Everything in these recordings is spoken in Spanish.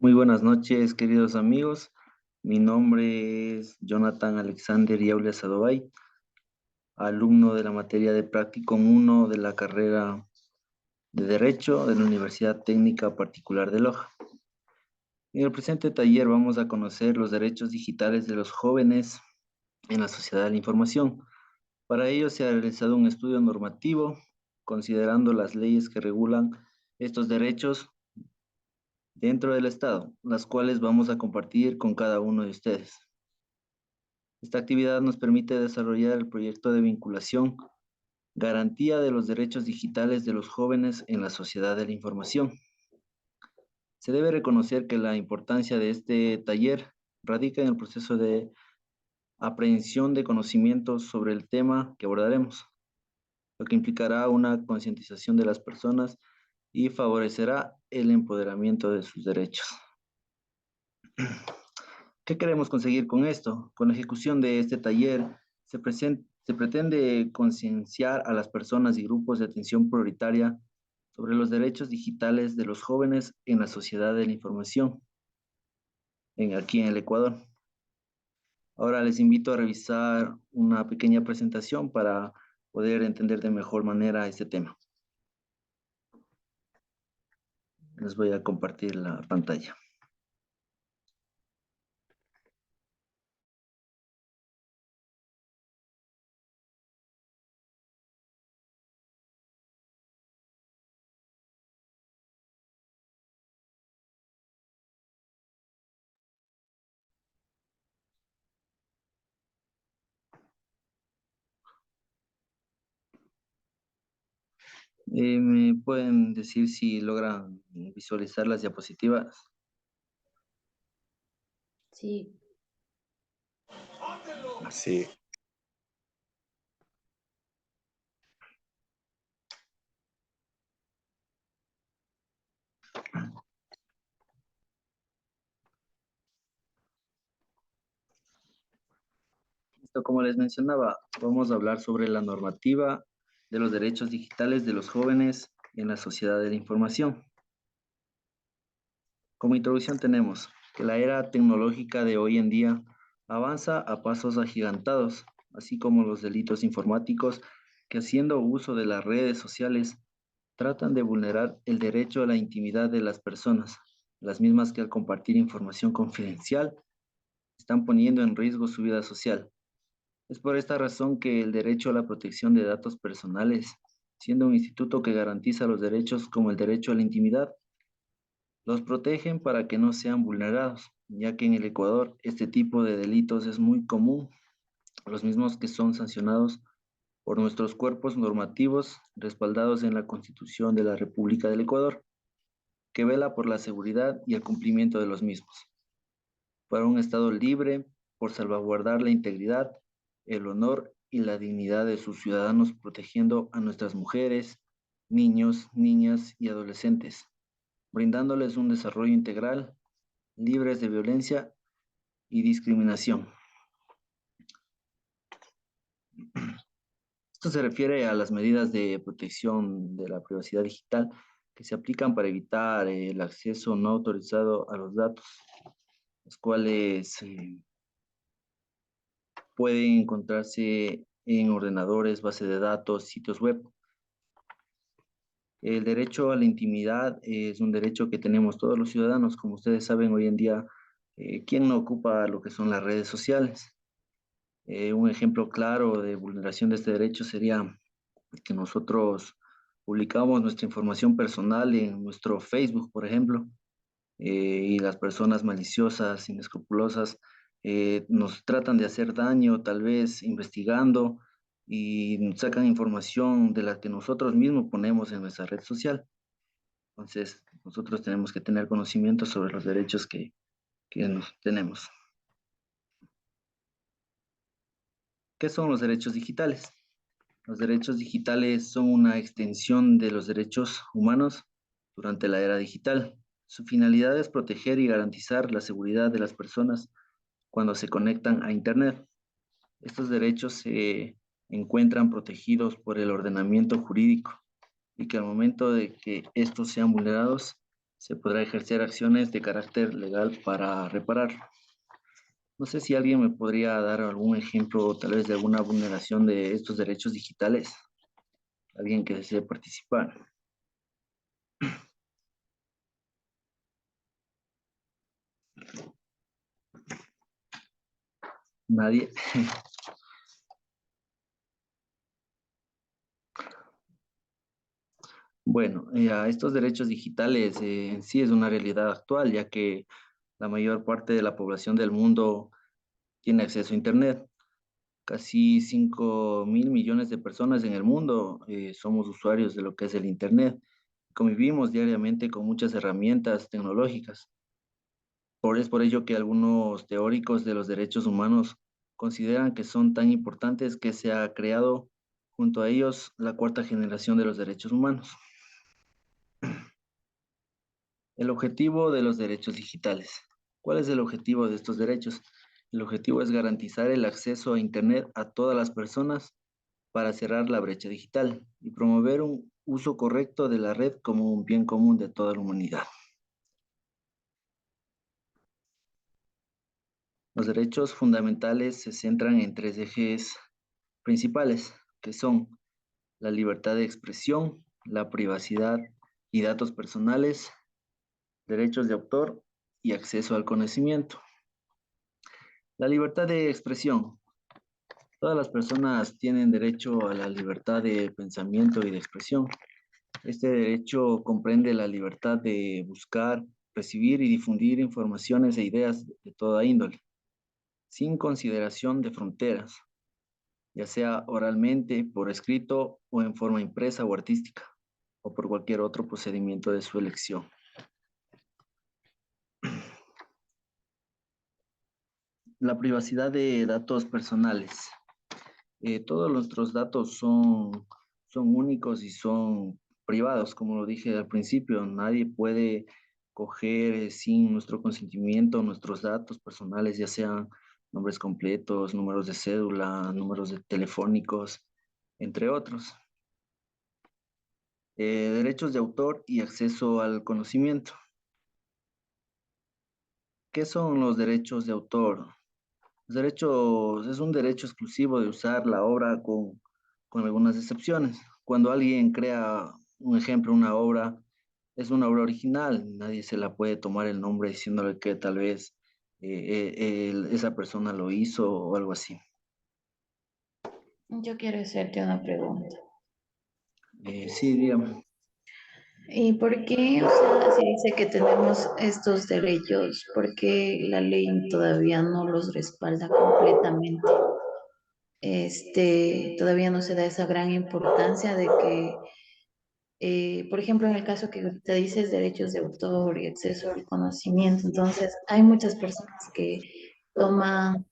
Muy buenas noches, queridos amigos. Mi nombre es Jonathan Alexander Yaule Sadovay, alumno de la materia de Practicum 1 de la carrera de Derecho de la Universidad Técnica Particular de Loja. En el presente taller vamos a conocer los derechos digitales de los jóvenes en la sociedad de la información. Para ello se ha realizado un estudio normativo considerando las leyes que regulan estos derechos dentro del Estado, las cuales vamos a compartir con cada uno de ustedes. Esta actividad nos permite desarrollar el proyecto de vinculación, garantía de los derechos digitales de los jóvenes en la sociedad de la información. Se debe reconocer que la importancia de este taller radica en el proceso de aprehensión de conocimientos sobre el tema que abordaremos, lo que implicará una concientización de las personas y favorecerá el empoderamiento de sus derechos. ¿Qué queremos conseguir con esto? Con la ejecución de este taller se pretende concienciar a las personas y grupos de atención prioritaria sobre los derechos digitales de los jóvenes en la sociedad de la información, aquí en el Ecuador. Ahora les invito a revisar una pequeña presentación para poder entender de mejor manera este tema. Les voy a compartir la pantalla. ¿Me pueden decir si logran visualizar las diapositivas? Sí, Sí, Esto, como les mencionaba, vamos a hablar sobre la normativa de los derechos digitales de los jóvenes en la sociedad de la información. Como introducción tenemos que la era tecnológica de hoy en día avanza a pasos agigantados, así como los delitos informáticos que haciendo uso de las redes sociales tratan de vulnerar el derecho a la intimidad de las personas, las mismas que al compartir información confidencial están poniendo en riesgo su vida social. Es por esta razón que el derecho a la protección de datos personales, siendo un instituto que garantiza los derechos como el derecho a la intimidad, los protegen para que no sean vulnerados, ya que en el Ecuador este tipo de delitos es muy común, los mismos que son sancionados por nuestros cuerpos normativos respaldados en la Constitución de la República del Ecuador, que vela por la seguridad y el cumplimiento de los mismos, para un Estado libre, por salvaguardar la integridad, el honor y la dignidad de sus ciudadanos, protegiendo a nuestras mujeres, niños, niñas y adolescentes, brindándoles un desarrollo integral, libres de violencia y discriminación. Esto se refiere a las medidas de protección de la privacidad digital que se aplican para evitar el acceso no autorizado a los datos, los cuales pueden encontrarse en ordenadores, bases de datos, sitios web. El derecho a la intimidad es un derecho que tenemos todos los ciudadanos. Como ustedes saben, hoy en día, ¿quién no ocupa lo que son las redes sociales? Un ejemplo claro de vulneración de este derecho sería que nosotros publicamos nuestra información personal en nuestro Facebook, por ejemplo, y las personas maliciosas, inescrupulosas, nos tratan de hacer daño, tal vez investigando, y sacan información de la que nosotros mismos ponemos en nuestra red social. Entonces, nosotros tenemos que tener conocimiento sobre los derechos que tenemos. ¿Qué son los derechos digitales? Los derechos digitales son una extensión de los derechos humanos durante la era digital. Su finalidad es proteger y garantizar la seguridad de las personas cuando se conectan a Internet. Estos derechos se encuentran protegidos por el ordenamiento jurídico y que al momento de que estos sean vulnerados, se podrá ejercer acciones de carácter legal para reparar. No sé si alguien me podría dar algún ejemplo, tal vez de alguna vulneración de estos derechos digitales. Alguien que desee participar. Nadie. Bueno, a estos derechos digitales en sí es una realidad actual, ya que la mayor parte de la población del mundo tiene acceso a Internet. Casi 5.000 millones de personas en el mundo somos usuarios de lo que es el Internet. Convivimos diariamente con muchas herramientas tecnológicas. Es por ello que algunos teóricos de los derechos humanos consideran que son tan importantes que se ha creado junto a ellos la cuarta generación de los derechos humanos. El objetivo de los derechos digitales. ¿Cuál es el objetivo de estos derechos? El objetivo es garantizar el acceso a Internet a todas las personas para cerrar la brecha digital y promover un uso correcto de la red como un bien común de toda la humanidad. Los derechos fundamentales se centran en tres ejes principales, que son la libertad de expresión, la privacidad y datos personales, derechos de autor y acceso al conocimiento. La libertad de expresión. Todas las personas tienen derecho a la libertad de pensamiento y de expresión. Este derecho comprende la libertad de buscar, recibir y difundir informaciones e ideas de toda índole, sin consideración de fronteras, ya sea oralmente, por escrito o en forma impresa o artística, o por cualquier otro procedimiento de su elección. La privacidad de datos personales. Todos nuestros datos son únicos y son privados, como lo dije al principio. Nadie puede coger sin nuestro consentimiento nuestros datos personales, ya sean nombres completos, números de cédula, números de telefónicos, entre otros. Derechos de autor y acceso al conocimiento. ¿Qué son los derechos de autor? Los derechos es un derecho exclusivo de usar la obra con algunas excepciones. Cuando alguien crea un ejemplo, una obra, es una obra original, nadie se la puede tomar el nombre diciéndole que tal vez esa persona lo hizo o algo así. Yo quiero hacerte una pregunta. Sí, dígame. ¿Y por qué, o sea, si dice que tenemos estos derechos, por qué la ley todavía no los respalda completamente? Todavía no se da esa gran importancia de que, por ejemplo, en el caso que te dices derechos de autor y acceso al conocimiento, entonces hay muchas personas que toman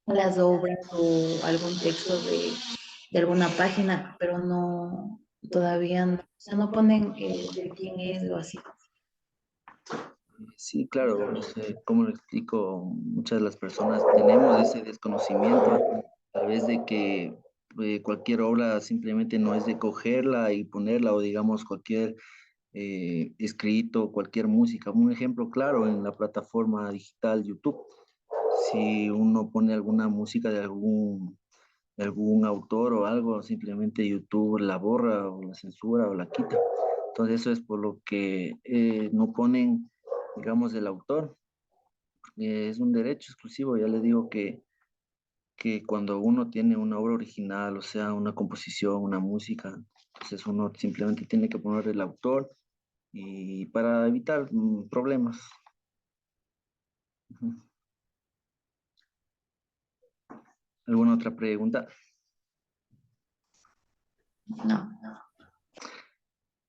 las obras o algún texto de alguna página, pero no, todavía no, o sea, no ponen de quién es o así. Sí, claro, como lo explico, muchas de las personas tenemos ese desconocimiento, tal vez de que cualquier obra simplemente no es de cogerla y ponerla, o digamos cualquier escrito, cualquier música. Un ejemplo claro en la plataforma digital YouTube. Si uno pone alguna música de algún autor o algo, simplemente YouTube la borra o la censura o la quita. Entonces eso es por lo que no ponen, digamos, el autor. Es un derecho exclusivo, ya le digo que cuando uno tiene una obra original, o sea, una composición, una música, entonces uno simplemente tiene que poner el autor y para evitar problemas. Ujú. ¿Alguna otra pregunta? No.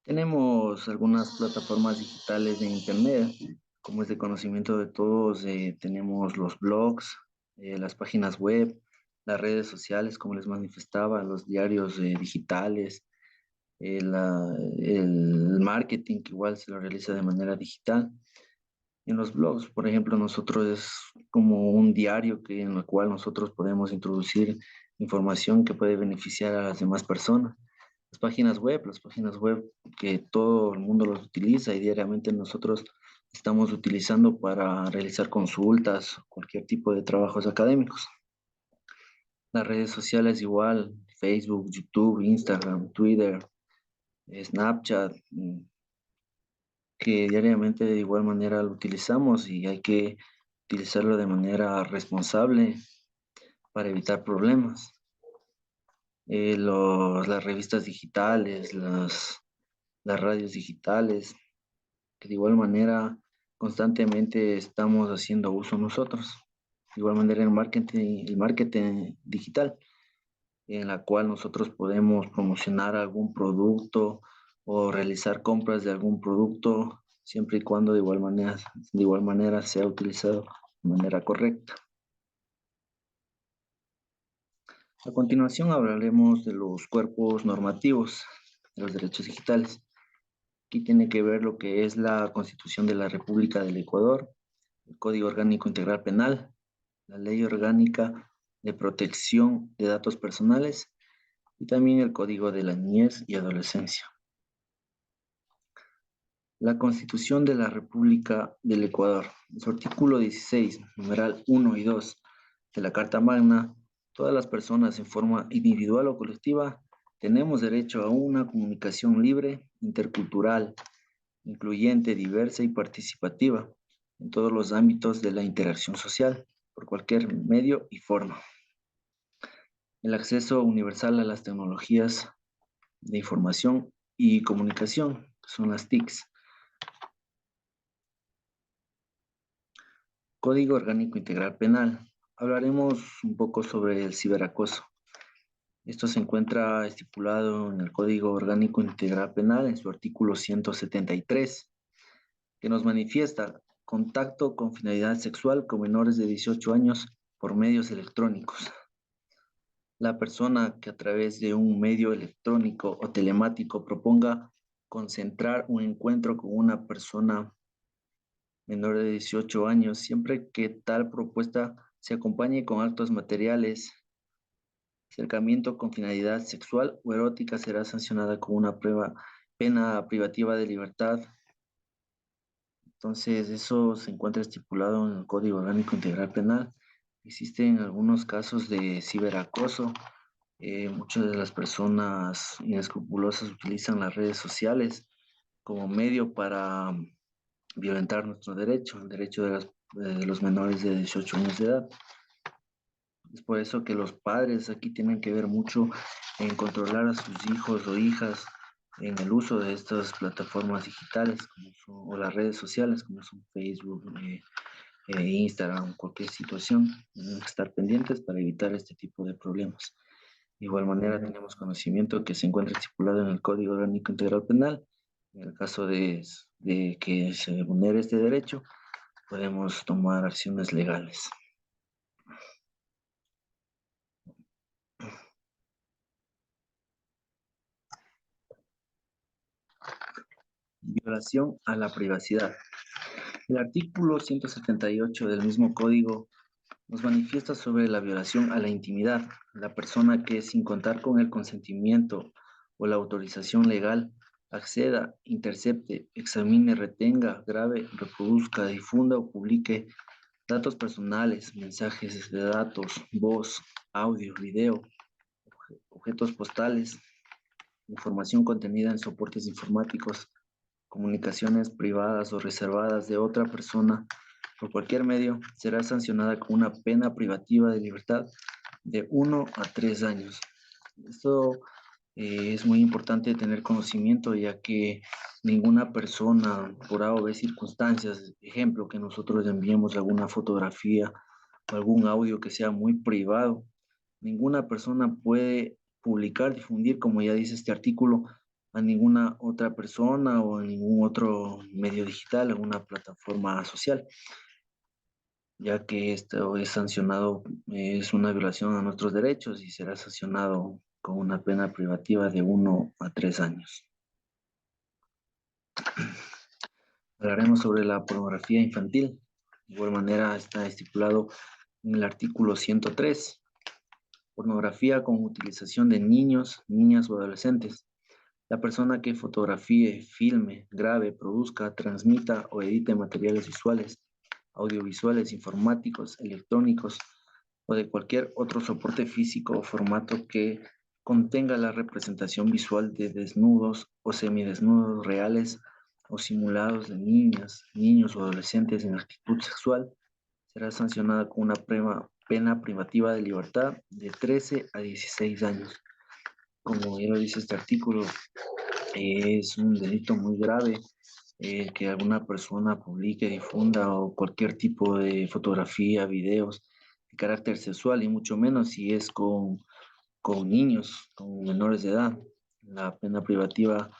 Tenemos algunas plataformas digitales de Internet, como es de conocimiento de todos. Tenemos los blogs, las páginas web, las redes sociales, como les manifestaba, los diarios digitales, el marketing, que igual se lo realiza de manera digital. En los blogs, por ejemplo, nosotros es como un diario en el cual nosotros podemos introducir información que puede beneficiar a las demás personas. Las páginas web que todo el mundo los utiliza y diariamente nosotros estamos utilizando para realizar consultas, cualquier tipo de trabajos académicos. Las redes sociales igual, Facebook, YouTube, Instagram, Twitter, Snapchat, que diariamente de igual manera lo utilizamos y hay que utilizarlo de manera responsable para evitar problemas. Las revistas digitales, las radios digitales, que de igual manera constantemente estamos haciendo uso nosotros. De igual manera el marketing digital, en la cual nosotros podemos promocionar algún producto o realizar compras de algún producto, siempre y cuando de igual manera sea utilizado de manera correcta. A continuación hablaremos de los cuerpos normativos de los derechos digitales. Aquí tiene que ver lo que es la Constitución de la República del Ecuador, el Código Orgánico Integral Penal, la Ley Orgánica de Protección de Datos Personales y también el Código de la Niñez y Adolescencia. La Constitución de la República del Ecuador, en su artículo 16, numeral 1 y 2 de la Carta Magna, todas las personas en forma individual o colectiva tenemos derecho a una comunicación libre, intercultural, incluyente, diversa y participativa en todos los ámbitos de la interacción social, por cualquier medio y forma. El acceso universal a las tecnologías de información y comunicación, que son las TICs. Código Orgánico Integral Penal. Hablaremos un poco sobre el ciberacoso. Esto se encuentra estipulado en el Código Orgánico Integral Penal en su artículo 173, que nos manifiesta contacto con finalidad sexual con menores de 18 años por medios electrónicos. La persona que a través de un medio electrónico o telemático proponga concentrar un encuentro con una persona menor de 18 años, siempre que tal propuesta se acompañe con actos materiales, acercamiento con finalidad sexual o erótica, será sancionada con una pena privativa de libertad. Entonces, eso se encuentra estipulado en el Código Orgánico Integral Penal. Existen algunos casos de ciberacoso. Muchas de las personas inescrupulosas utilizan las redes sociales como medio para violentar nuestro derecho, el derecho de los menores de 18 años de edad. Es por eso que los padres aquí tienen que ver mucho en controlar a sus hijos o hijas en el uso de estas plataformas digitales o las redes sociales como son Facebook, Instagram, cualquier situación. Tenemos que estar pendientes para evitar este tipo de problemas. De igual manera, tenemos conocimiento que se encuentra estipulado en el Código Orgánico Integral Penal. En el caso de que se vulnere este derecho, podemos tomar acciones legales. Violación a la privacidad. El artículo 178 del mismo código nos manifiesta sobre la violación a la intimidad. La persona que, sin contar con el consentimiento o la autorización legal, acceda, intercepte, examine, retenga, grave, reproduzca, difunda o publique datos personales, mensajes de datos, voz, audio, video, objetos postales, información contenida en soportes informáticos, comunicaciones privadas o reservadas de otra persona por cualquier medio, será sancionada con una pena privativa de libertad de 1 a 3 años. Esto es muy importante tener conocimiento, ya que ninguna persona, por A o B circunstancias, ejemplo, que nosotros enviemos alguna fotografía o algún audio que sea muy privado, ninguna persona puede publicar, difundir, como ya dice este artículo, a ninguna otra persona o a ningún otro medio digital, a una plataforma social, ya que esto es sancionado, es una violación a nuestros derechos y será sancionado con una pena privativa de 1 a 3 años. Hablaremos sobre la pornografía infantil. De igual manera está estipulado en el artículo 103, pornografía con utilización de niños, niñas o adolescentes. La persona que fotografíe, filme, grabe, produzca, transmita o edite materiales visuales, audiovisuales, informáticos, electrónicos o de cualquier otro soporte físico o formato que contenga la representación visual de desnudos o semidesnudos reales o simulados de niñas, niños o adolescentes en actitud sexual, será sancionada con una pena privativa de libertad de 13 a 16 años. Como ya lo dice este artículo, es un delito muy grave que alguna persona publique, difunda o cualquier tipo de fotografía, videos de carácter sexual y mucho menos si es con niños, con menores de edad. La pena privativa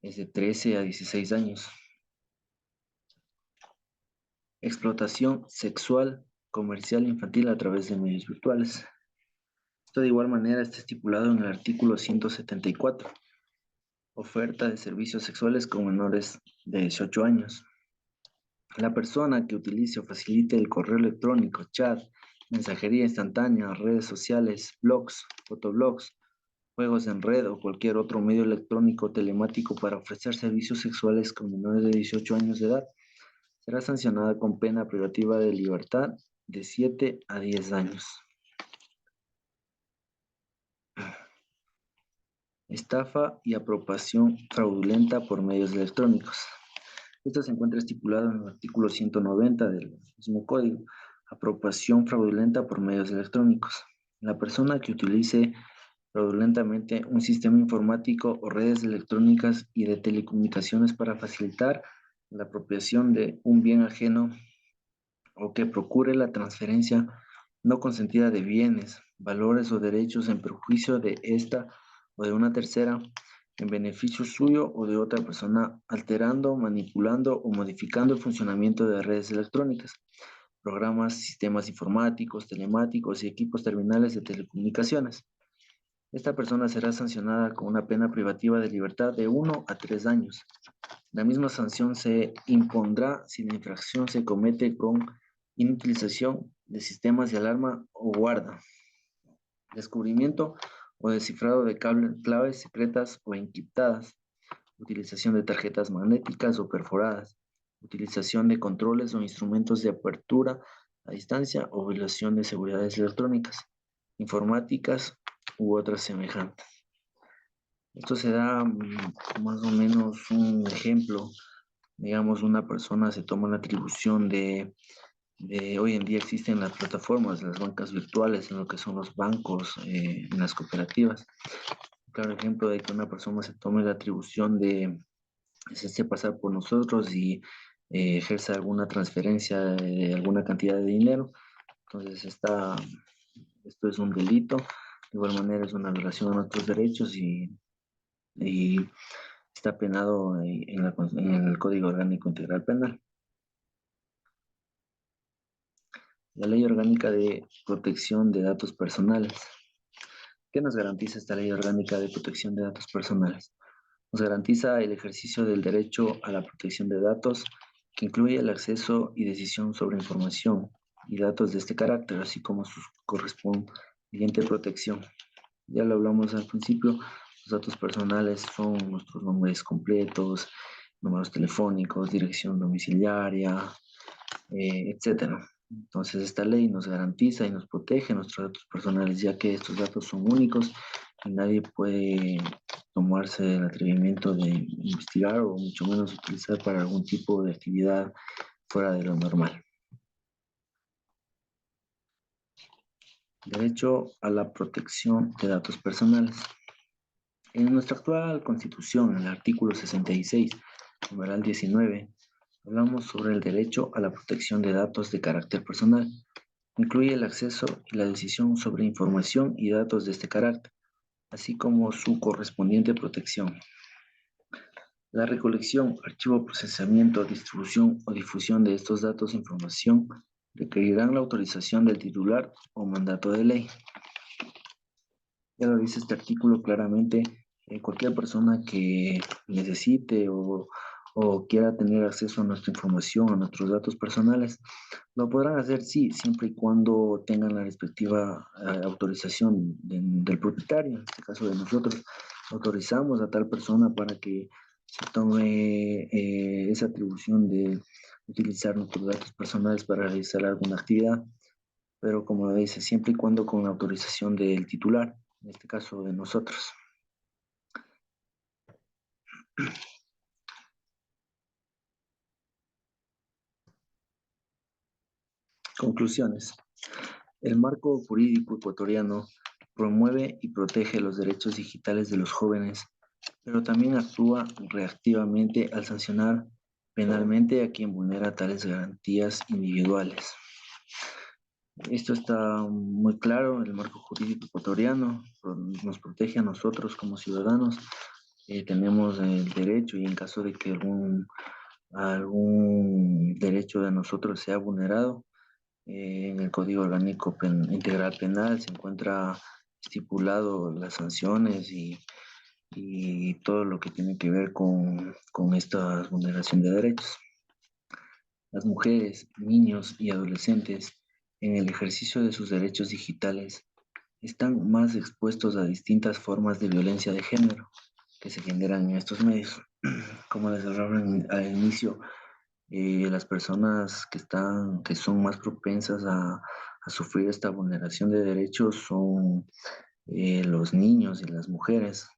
es de 13 a 16 años. Explotación sexual comercial infantil a través de medios virtuales. Esto de igual manera está estipulado en el artículo 174. Oferta de servicios sexuales con menores de 18 años. La persona que utilice o facilite el correo electrónico, chat, mensajería instantánea, redes sociales, blogs, fotoblogs, juegos en red o cualquier otro medio electrónico telemático para ofrecer servicios sexuales con menores de 18 años de edad, será sancionada con pena privativa de libertad de 7 a 10 años. Estafa y apropiación fraudulenta por medios electrónicos. Esto se encuentra estipulado en el artículo 190 del mismo código. Apropiación fraudulenta por medios electrónicos. La persona que utilice fraudulentamente un sistema informático o redes electrónicas y de telecomunicaciones para facilitar la apropiación de un bien ajeno o que procure la transferencia no consentida de bienes, valores o derechos en perjuicio de esta o de una tercera, en beneficio suyo o de otra persona, alterando, manipulando o modificando el funcionamiento de redes electrónicas, programas, sistemas informáticos, telemáticos y equipos terminales de telecomunicaciones. Esta persona será sancionada con una pena privativa de libertad de 1 a 3 años. La misma sanción se impondrá si la infracción se comete con inutilización de sistemas de alarma o guarda, descubrimiento o descifrado de claves secretas o encriptadas, utilización de tarjetas magnéticas o perforadas, utilización de controles o instrumentos de apertura a distancia o violación de seguridades electrónicas, informáticas u otras semejantes. Esto se da más o menos un ejemplo. Digamos, una persona se toma la atribución hoy en día existen las plataformas, las bancas virtuales, en lo que son los bancos, en las cooperativas. Claro ejemplo de que una persona se tome la atribución de hacerse pasar por nosotros y ejerza alguna transferencia de alguna cantidad de dinero. Entonces, esto es un delito. De igual manera, es una violación a nuestros derechos y está penado en el Código Orgánico Integral Penal. La Ley Orgánica de Protección de Datos Personales. ¿Qué nos garantiza esta Ley Orgánica de Protección de Datos Personales? Nos garantiza el ejercicio del derecho a la protección de datos, que incluye el acceso y decisión sobre información y datos de este carácter, así como su correspondiente protección. Ya lo hablamos al principio, los datos personales son nuestros nombres completos, números telefónicos, dirección domiciliaria, etcétera. Entonces, esta ley nos garantiza y nos protege nuestros datos personales, ya que estos datos son únicos y nadie puede tomarse el atrevimiento de investigar o mucho menos utilizar para algún tipo de actividad fuera de lo normal. Derecho a la protección de datos personales. En nuestra actual Constitución, en el artículo 66, numeral 19, hablamos sobre el derecho a la protección de datos de carácter personal. Incluye el acceso y la decisión sobre información y datos de este carácter, así como su correspondiente protección. La recolección, archivo, procesamiento, distribución o difusión de estos datos e información requerirán la autorización del titular o mandato de ley. Ya lo dice este artículo claramente, cualquier persona que necesite o quiera tener acceso a nuestra información, a nuestros datos personales, lo podrán hacer, sí, siempre y cuando tengan la respectiva autorización del propietario, en este caso de nosotros, autorizamos a tal persona para que se tome esa atribución de utilizar nuestros datos personales para realizar alguna actividad, pero como dice, siempre y cuando con la autorización del titular, en este caso de nosotros. Conclusiones. El marco jurídico ecuatoriano promueve y protege los derechos digitales de los jóvenes, pero también actúa reactivamente al sancionar penalmente a quien vulnera tales garantías individuales. Esto está muy claro, el marco jurídico ecuatoriano nos protege a nosotros como ciudadanos, tenemos el derecho y en caso de que algún derecho de nosotros sea vulnerado, en el Código Orgánico Integral Penal se encuentra estipulado las sanciones y todo lo que tiene que ver con esta vulneración de derechos. Las mujeres, niños y adolescentes en el ejercicio de sus derechos digitales están más expuestos a distintas formas de violencia de género que se generan en estos medios. Como les hablaba al inicio, las personas que son más propensas a sufrir esta vulneración de derechos son los niños y las mujeres.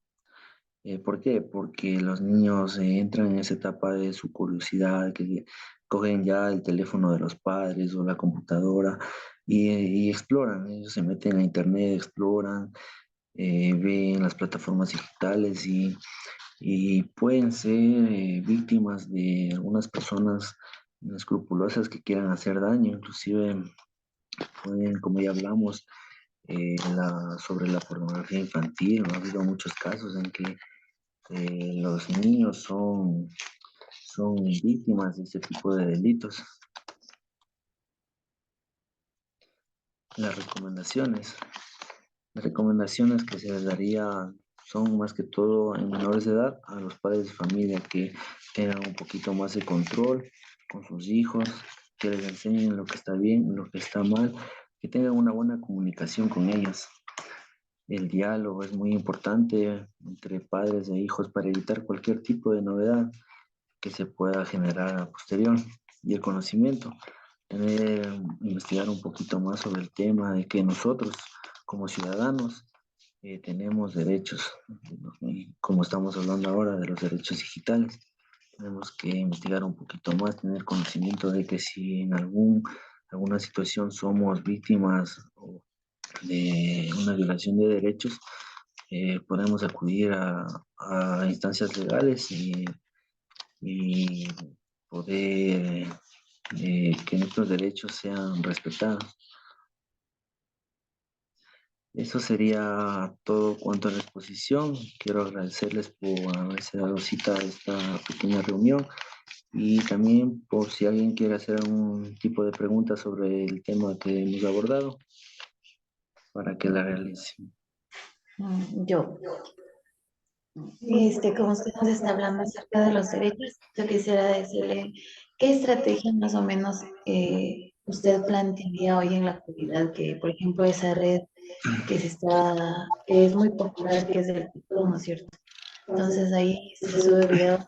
¿Por qué? Porque los niños entran en esa etapa de su curiosidad, que cogen ya el teléfono de los padres o la computadora y exploran. Ellos se meten a internet, exploran, ven las plataformas digitales y pueden ser víctimas de algunas personas inescrupulosas que quieran hacer daño. Inclusive pueden, como ya hablamos, sobre la pornografía infantil. Ha habido muchos casos en que los niños son víctimas de este tipo de delitos. Las recomendaciones. Las recomendaciones que se les daría son más que todo en menores de edad a los padres de familia que tengan un poquito más de control con sus hijos, que les enseñen lo que está bien, lo que está mal, que tengan una buena comunicación con ellos. El diálogo es muy importante entre padres e hijos para evitar cualquier tipo de novedad que se pueda generar a posterior. Y el conocimiento, investigar un poquito más sobre el tema de que nosotros como ciudadanos tenemos derechos, y como estamos hablando ahora de los derechos digitales. Tenemos que investigar un poquito más, tener conocimiento de que si en alguna situación somos víctimas de una violación de derechos, podemos acudir a instancias legales y poder que nuestros derechos sean respetados. Eso sería todo cuanto a la exposición. Quiero agradecerles por haberse dado cita a esta pequeña reunión y también por si alguien quiere hacer algún tipo de pregunta sobre el tema que hemos abordado, para que la realicen. Yo, como usted nos está hablando acerca de los derechos, yo quisiera decirle qué estrategia más o menos usted plantearía hoy en la actualidad, que por ejemplo esa red que es muy popular, que es el TikTok, ¿no es cierto? Entonces ahí se sube videos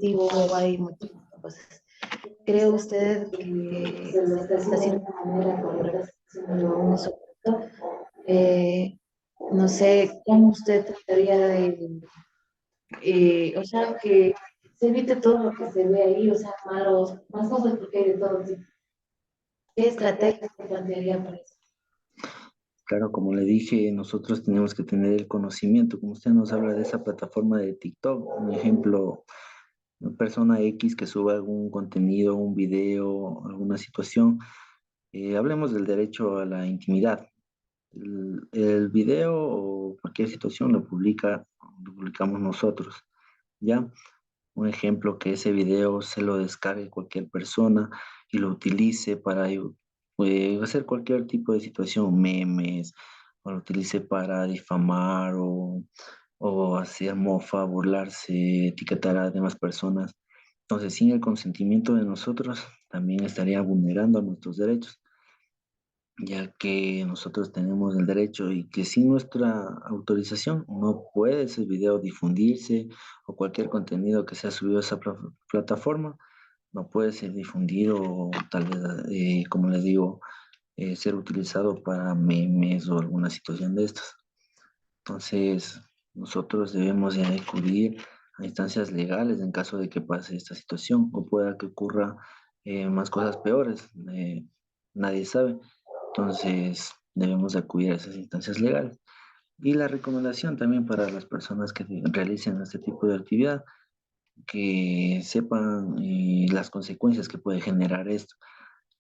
tipo, hay muchas cosas. ¿Cree usted que se está haciendo de una manera correcta, haciendo un uso correcto? No sé, ¿cómo usted trataría de, o sea, que se evite todo lo que se ve ahí, o sea, malos, más cosas porque hay de todo tipo? ¿Qué estrategias se plantearía para eso? Claro, como le dije, nosotros tenemos que tener el conocimiento. Como usted nos habla de esa plataforma de TikTok, un ejemplo, una persona X que sube algún contenido, un video, alguna situación, hablemos del derecho a la intimidad. El video o cualquier situación lo publicamos nosotros, ¿ya? Un ejemplo, que ese video se lo descargue cualquier persona y lo utilice para hacer cualquier tipo de situación, memes, o lo utilice para difamar o hacer mofa, burlarse, etiquetar a demás personas. Entonces, sin el consentimiento de nosotros, también estaría vulnerando nuestros derechos. ya que nosotros tenemos el derecho y que sin nuestra autorización no puede ese video difundirse o cualquier contenido que sea subido a esa plataforma no puede ser difundido o tal vez, como les digo, ser utilizado para memes o alguna situación de estas. Entonces, nosotros debemos de acudir a instancias legales en caso de que pase esta situación o pueda que ocurra más cosas peores. Nadie sabe. Entonces, debemos de acudir a esas instancias legales. Y la recomendación también para las personas que realicen este tipo de actividad, que sepan las consecuencias que puede generar esto,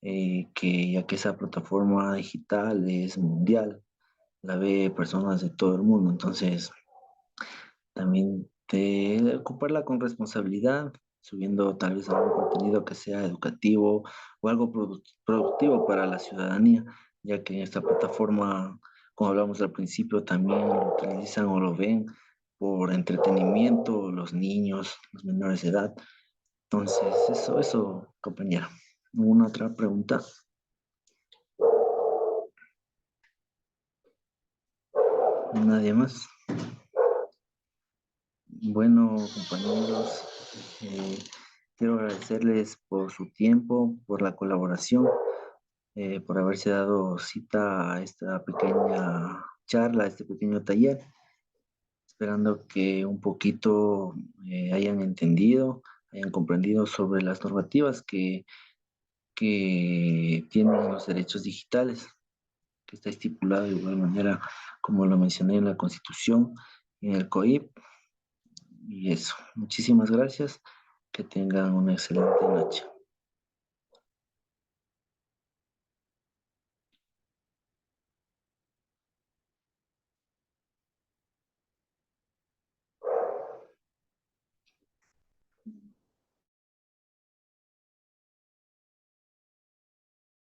que ya que esa plataforma digital es mundial, la ve personas de todo el mundo, entonces también de ocuparla con responsabilidad, subiendo tal vez algún contenido que sea educativo o algo productivo para la ciudadanía, ya que en esta plataforma, como hablamos al principio, también lo utilizan o lo ven por entretenimiento los niños, los menores de edad. Entonces, compañero. ¿Alguna otra pregunta? Nadie más. Bueno, compañeros, quiero agradecerles por su tiempo, por la colaboración, por haberse dado cita a esta pequeña charla, a este pequeño taller, esperando que un poquito hayan entendido, hayan comprendido sobre las normativas que tienen los derechos digitales, que está estipulado de igual manera como lo mencioné en la Constitución, en el COIP. Y eso, muchísimas gracias. Que tengan una excelente noche.